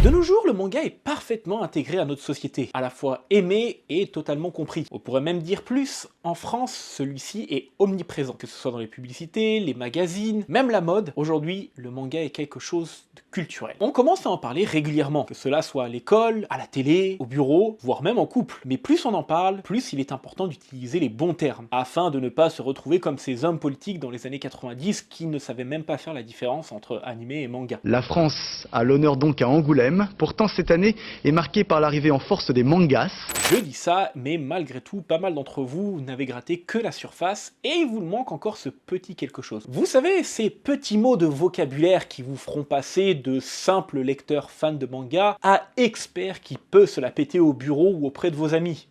De nos jours, le manga est parfaitement intégré à notre société, à la fois aimé et totalement compris. On pourrait même dire plus, en France, celui-ci est omniprésent, que ce soit dans les publicités, les magazines, même la mode. Aujourd'hui, le manga est quelque chose de culturel. On commence à en parler régulièrement, que cela soit à l'école, à la télé, au bureau, voire même en couple. Mais plus on en parle, plus il est important d'utiliser les bons termes, afin de ne pas se retrouver comme ces hommes politiques dans les années 90 qui ne savaient même pas faire la différence entre animé et manga. La France a l'honneur donc à Angoulême. Pourtant, cette année est marquée par l'arrivée en force des mangas. Je dis ça, mais malgré tout, pas mal d'entre vous n'avez gratté que la surface et il vous manque encore ce petit quelque chose. Vous savez, ces petits mots de vocabulaire qui vous feront passer de simples lecteurs fans de manga à experts qui peut se la péter au bureau ou auprès de vos amis.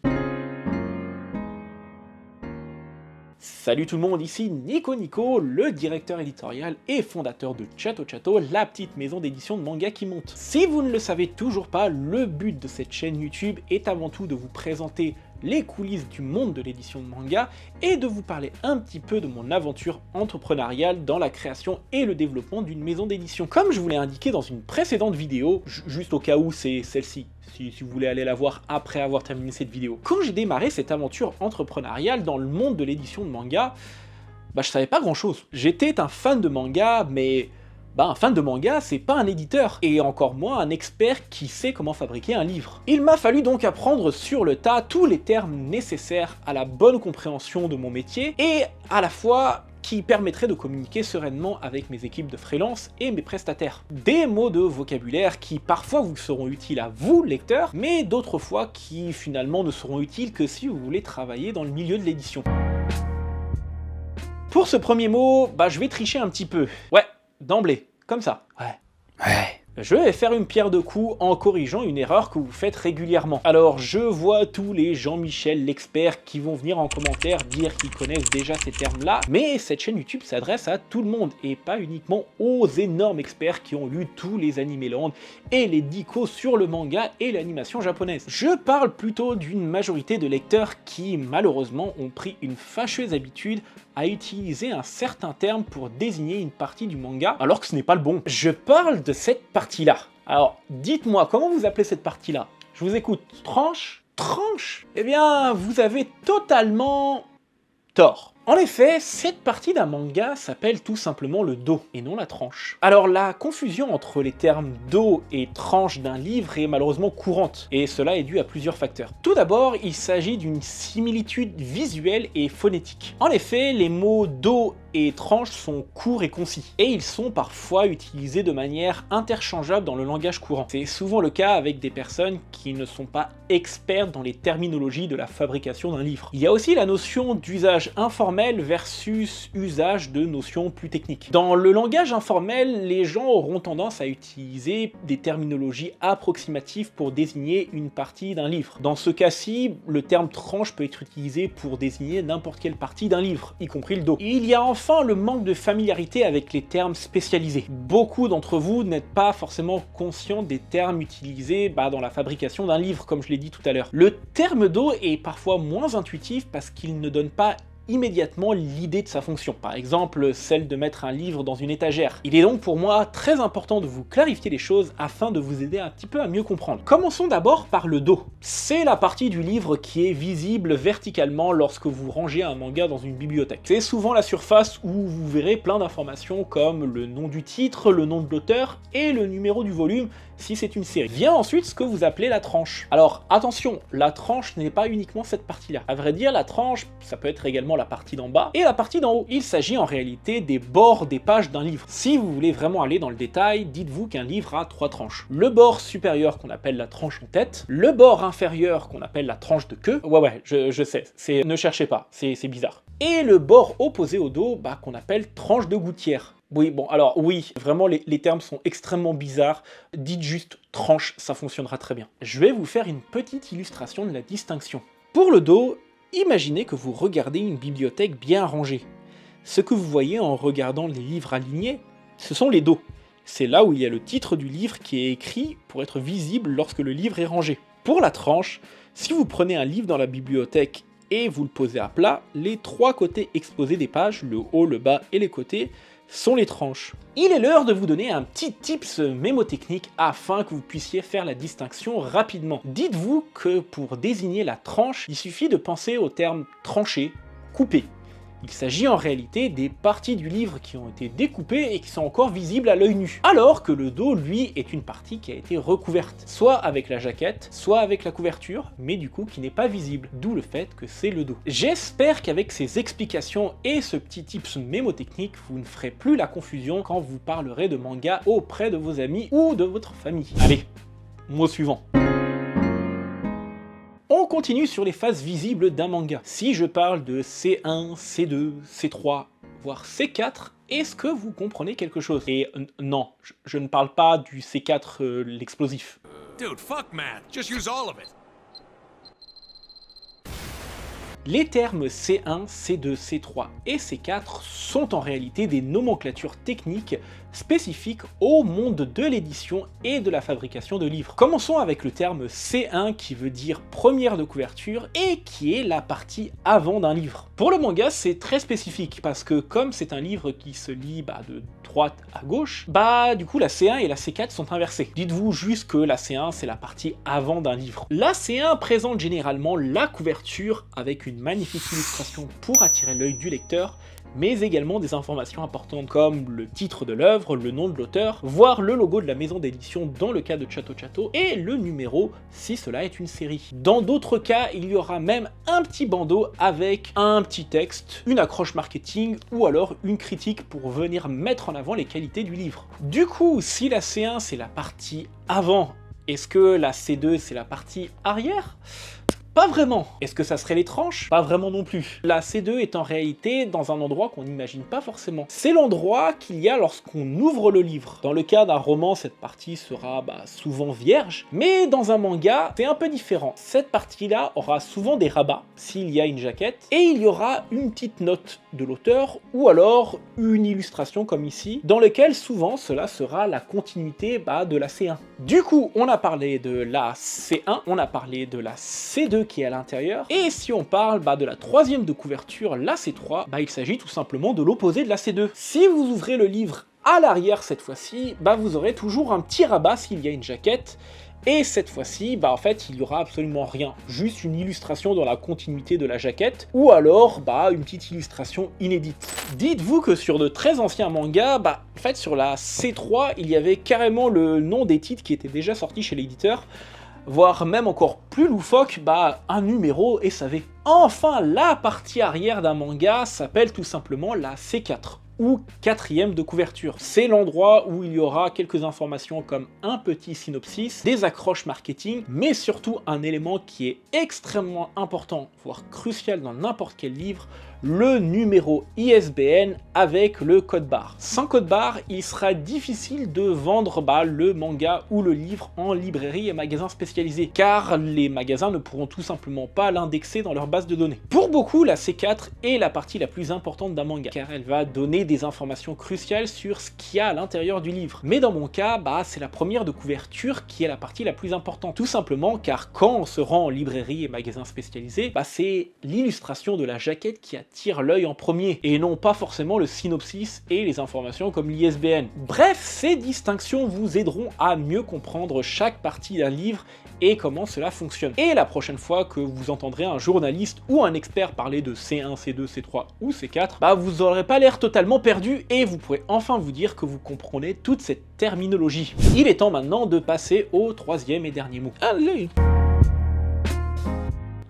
Salut tout le monde, ici Nico, le directeur éditorial et fondateur de Chato, la petite maison d'édition de manga qui monte. Si vous ne le savez toujours pas, le but de cette chaîne YouTube est avant tout de vous présenter les coulisses du monde de l'édition de manga et de vous parler un petit peu de mon aventure entrepreneuriale dans la création et le développement d'une maison d'édition. Comme je vous l'ai indiqué dans une précédente vidéo, juste au cas où c'est celle-ci, si vous voulez aller la voir après avoir terminé cette vidéo. Quand j'ai démarré cette aventure entrepreneuriale dans le monde de l'édition de manga, je savais pas grand chose. J'étais un fan de manga, mais un fan de manga, c'est pas un éditeur, et encore moins un expert qui sait comment fabriquer un livre. Il m'a fallu donc apprendre sur le tas tous les termes nécessaires à la bonne compréhension de mon métier, et à la fois qui permettrait de communiquer sereinement avec mes équipes de freelance et mes prestataires. Des mots de vocabulaire qui parfois vous seront utiles à vous, lecteurs, mais d'autres fois qui finalement ne seront utiles que si vous voulez travailler dans le milieu de l'édition. Pour ce premier mot, je vais tricher un petit peu. Ouais, d'emblée, comme ça. Ouais. Je vais faire une pierre de coups en corrigeant une erreur que vous faites régulièrement. Alors, je vois tous les Jean-Michel l'expert qui vont venir en commentaire dire qu'ils connaissent déjà ces termes-là, mais cette chaîne YouTube s'adresse à tout le monde, et pas uniquement aux énormes experts qui ont lu tous les Animeland et les dicos sur le manga et l'animation japonaise. Je parle plutôt d'une majorité de lecteurs qui, malheureusement, ont pris une fâcheuse habitude à utiliser un certain terme pour désigner une partie du manga, alors que ce n'est pas le bon. Je parle de cette partie-là. Alors, dites-moi, comment vous appelez cette partie-là? Je vous écoute. Tranche? Tranche? Eh bien, vous avez totalement tort. En effet, cette partie d'un manga s'appelle tout simplement le dos, et non la tranche. Alors la confusion entre les termes dos et tranche d'un livre est malheureusement courante, et cela est dû à plusieurs facteurs. Tout d'abord, il s'agit d'une similitude visuelle et phonétique. En effet, les mots dos et tranche sont courts et concis, et ils sont parfois utilisés de manière interchangeable dans le langage courant. C'est souvent le cas avec des personnes qui ne sont pas expertes dans les terminologies de la fabrication d'un livre. Il y a aussi la notion d'usage informel versus usage de notions plus techniques. Dans le langage informel, les gens auront tendance à utiliser des terminologies approximatives pour désigner une partie d'un livre. Dans ce cas-ci, le terme tranche peut être utilisé pour désigner n'importe quelle partie d'un livre, y compris le dos. Il y a enfin le manque de familiarité avec les termes spécialisés. Beaucoup d'entre vous n'êtes pas forcément conscients des termes utilisés dans la fabrication d'un livre, comme je l'ai dit tout à l'heure. Le terme dos est parfois moins intuitif parce qu'il ne donne pas immédiatement l'idée de sa fonction, par exemple celle de mettre un livre dans une étagère. Il est donc pour moi très important de vous clarifier les choses afin de vous aider un petit peu à mieux comprendre. Commençons d'abord par le dos. C'est la partie du livre qui est visible verticalement lorsque vous rangez un manga dans une bibliothèque. C'est souvent la surface où vous verrez plein d'informations comme le nom du titre, le nom de l'auteur et le numéro du volume si c'est une série. Vient ensuite ce que vous appelez la tranche. Alors attention, la tranche n'est pas uniquement cette partie-là. À vrai dire, la tranche, ça peut être également la partie d'en bas et la partie d'en haut. Il s'agit en réalité des bords des pages d'un livre. Si vous voulez vraiment aller dans le détail, dites-vous qu'un livre a 3 tranches. Le bord supérieur qu'on appelle la tranche en tête, le bord inférieur qu'on appelle la tranche de queue, je sais, ne cherchez pas, c'est bizarre. Et le bord opposé au dos, qu'on appelle tranche de gouttière. Oui, vraiment les termes sont extrêmement bizarres, dites juste tranche, ça fonctionnera très bien. Je vais vous faire une petite illustration de la distinction. Pour le dos, imaginez que vous regardez une bibliothèque bien rangée. Ce que vous voyez en regardant les livres alignés, ce sont les dos. C'est là où il y a le titre du livre qui est écrit pour être visible lorsque le livre est rangé. Pour la tranche, si vous prenez un livre dans la bibliothèque et vous le posez à plat, les 3 côtés exposés des pages, le haut, le bas et les côtés, sont les tranches. Il est l'heure de vous donner un petit tips mémotechnique afin que vous puissiez faire la distinction rapidement. Dites-vous que pour désigner la tranche, il suffit de penser au terme tranché, coupé. Il s'agit en réalité des parties du livre qui ont été découpées et qui sont encore visibles à l'œil nu. Alors que le dos, lui, est une partie qui a été recouverte, soit avec la jaquette, soit avec la couverture, mais du coup qui n'est pas visible, d'où le fait que c'est le dos. J'espère qu'avec ces explications et ce petit tips mémotechnique, vous ne ferez plus la confusion quand vous parlerez de manga auprès de vos amis ou de votre famille. Allez, mot suivant. On continue sur les phases visibles d'un manga. Si je parle de C1, C2, C3, voire C4, est-ce que vous comprenez quelque chose? Et non, je ne parle pas du C4, l'explosif. Dude, fuck math. Just use all of it. Les termes C1, C2, C3 et C4 sont en réalité des nomenclatures techniques spécifiques au monde de l'édition et de la fabrication de livres. Commençons avec le terme C1 qui veut dire première de couverture et qui est la partie avant d'un livre. Pour le manga, c'est très spécifique parce que comme c'est un livre qui se lit de droite à gauche, du coup la C1 et la C4 sont inversées. Dites-vous juste que la C1 c'est la partie avant d'un livre. La C1 présente généralement la couverture avec une magnifique illustration pour attirer l'œil du lecteur, mais également des informations importantes comme le titre de l'œuvre, le nom de l'auteur, voire le logo de la maison d'édition dans le cas de Chato Chato, et le numéro si cela est une série. Dans d'autres cas, il y aura même un petit bandeau avec un petit texte, une accroche marketing ou alors une critique pour venir mettre en avant les qualités du livre. Du coup, si la C1 c'est la partie avant, est-ce que la C2 c'est la partie arrière ? Pas vraiment. Est-ce que ça serait les tranches? Pas vraiment non plus. La C2 est en réalité dans un endroit qu'on n'imagine pas forcément. C'est l'endroit qu'il y a lorsqu'on ouvre le livre. Dans le cas d'un roman, cette partie sera souvent vierge, mais dans un manga, c'est un peu différent. Cette partie-là aura souvent des rabats, s'il y a une jaquette, et il y aura une petite note de l'auteur, ou alors une illustration comme ici, dans lequel souvent cela sera la continuité de la C1. Du coup, on a parlé de la C1, on a parlé de la C2 qui est à l'intérieur, et si on parle de la troisième de couverture, la C3, il s'agit tout simplement de l'opposé de la C2. Si vous ouvrez le livre à l'arrière cette fois-ci, vous aurez toujours un petit rabat s'il y a une jaquette, et cette fois-ci, en fait, il y aura absolument rien, juste une illustration dans la continuité de la jaquette, ou alors, une petite illustration inédite. Dites-vous que sur de très anciens mangas, en fait, sur la C3, il y avait carrément le nom des titres qui étaient déjà sortis chez l'éditeur, voire même encore plus loufoque, un numéro SAV. Enfin, la partie arrière d'un manga s'appelle tout simplement la C4, ou quatrième de couverture. C'est l'endroit où il y aura quelques informations comme un petit synopsis, des accroches marketing, mais surtout un élément qui est extrêmement important, voire crucial dans n'importe quel livre, le numéro ISBN avec le code barre. Sans code barre, il sera difficile de vendre le manga ou le livre en librairie et magasins spécialisés, car les magasins ne pourront tout simplement pas l'indexer dans leur base de données. Pour beaucoup, la C4 est la partie la plus importante d'un manga, car elle va donner des informations cruciales sur ce qu'il y a à l'intérieur du livre. Mais dans mon cas, c'est la première de couverture qui est la partie la plus importante, tout simplement car quand on se rend en librairie et magasins spécialisés, c'est l'illustration de la jaquette qui attire l'œil en premier, et non pas forcément le synopsis et les informations comme l'ISBN. Bref, ces distinctions vous aideront à mieux comprendre chaque partie d'un livre et comment cela fonctionne. Et la prochaine fois que vous entendrez un journaliste ou un expert parler de C1, C2, C3 ou C4, vous n'aurez pas l'air totalement perdu et vous pourrez enfin vous dire que vous comprenez toute cette terminologie. Il est temps maintenant de passer au troisième et dernier mot. Allez!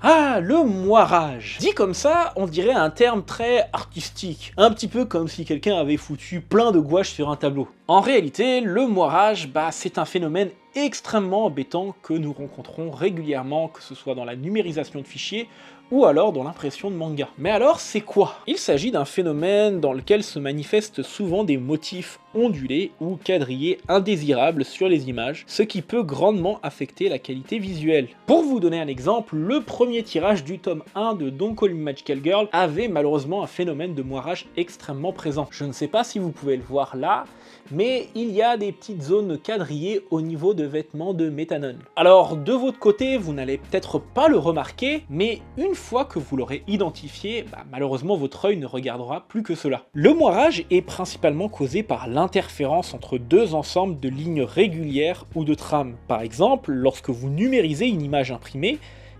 Ah, le moirage. Dit comme ça, on dirait un terme très artistique, un petit peu comme si quelqu'un avait foutu plein de gouache sur un tableau. En réalité, le moirage, c'est un phénomène extrêmement embêtant que nous rencontrons régulièrement, que ce soit dans la numérisation de fichiers ou alors dans l'impression de manga. Mais alors, c'est quoi? Il s'agit d'un phénomène dans lequel se manifestent souvent des motifs ondulés ou quadrillés indésirables sur les images, ce qui peut grandement affecter la qualité visuelle. Pour vous donner un exemple, le premier tirage du tome 1 de Don't Call Me Magical Girl avait malheureusement un phénomène de moirage extrêmement présent. Je ne sais pas si vous pouvez le voir là, mais il y a des petites zones quadrillées au niveau de vêtements de méthanol. Alors de votre côté, vous n'allez peut-être pas le remarquer, mais une fois que vous l'aurez identifié, malheureusement votre œil ne regardera plus que cela. Le moirage est principalement causé par l'interférence entre deux ensembles de lignes régulières ou de trames. Par exemple, lorsque vous numérisez une image imprimée,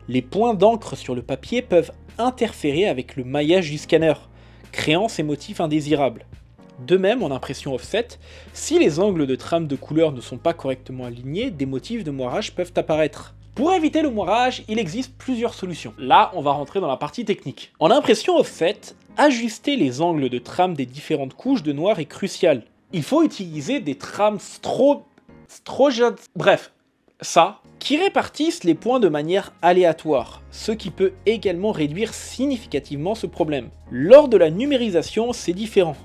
les points d'encre sur le papier peuvent interférer avec le maillage du scanner, créant ces motifs indésirables. De même, en impression offset, si les angles de trame de couleur ne sont pas correctement alignés, des motifs de moirage peuvent apparaître. Pour éviter le moirage, il existe plusieurs solutions. Là, on va rentrer dans la partie technique. En impression offset, ajuster les angles de trame des différentes couches de noir est crucial. Il faut utiliser des trames bref, ça, qui répartissent les points de manière aléatoire, ce qui peut également réduire significativement ce problème. Lors de la numérisation, c'est différent.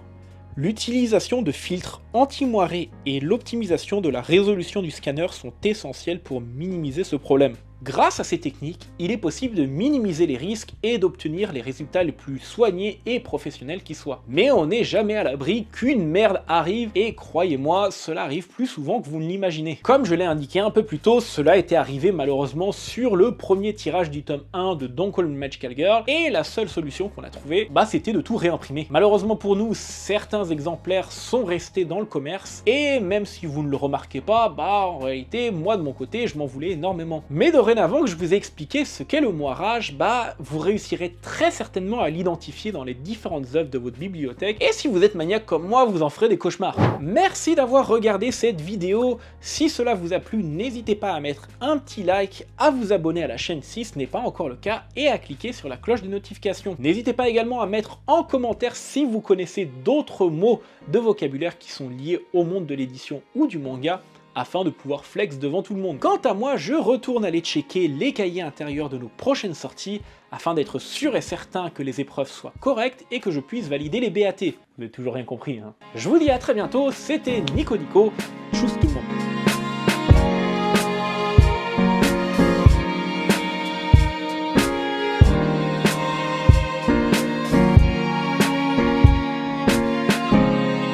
L'utilisation de filtres anti-moirés et l'optimisation de la résolution du scanner sont essentiels pour minimiser ce problème. Grâce à ces techniques, il est possible de minimiser les risques et d'obtenir les résultats les plus soignés et professionnels qui soient. Mais on n'est jamais à l'abri qu'une merde arrive, et croyez-moi, cela arrive plus souvent que vous ne l'imaginez. Comme je l'ai indiqué un peu plus tôt, cela était arrivé malheureusement sur le premier tirage du tome 1 de Don't Call Me Magical Girl, et la seule solution qu'on a trouvée, c'était de tout réimprimer. Malheureusement pour nous, certains exemplaires sont restés dans le commerce, et même si vous ne le remarquez pas, en réalité, moi de mon côté, je m'en voulais énormément. Mais dorénavant que je vous ai expliqué ce qu'est le moirage, vous réussirez très certainement à l'identifier dans les différentes œuvres de votre bibliothèque, et si vous êtes maniaque comme moi, vous en ferez des cauchemars. Merci d'avoir regardé cette vidéo. Si cela vous a plu, n'hésitez pas à mettre un petit like, à vous abonner à la chaîne si ce n'est pas encore le cas, et à cliquer sur la cloche de notification. N'hésitez pas également à mettre en commentaire si vous connaissez d'autres mots de vocabulaire qui sont liés au monde de l'édition ou du manga, afin de pouvoir flex devant tout le monde. Quant à moi, je retourne aller checker les cahiers intérieurs de nos prochaines sorties, afin d'être sûr et certain que les épreuves soient correctes et que je puisse valider les BAT. Vous n'avez toujours rien compris, hein. Je vous dis à très bientôt, c'était Nico, tchuss.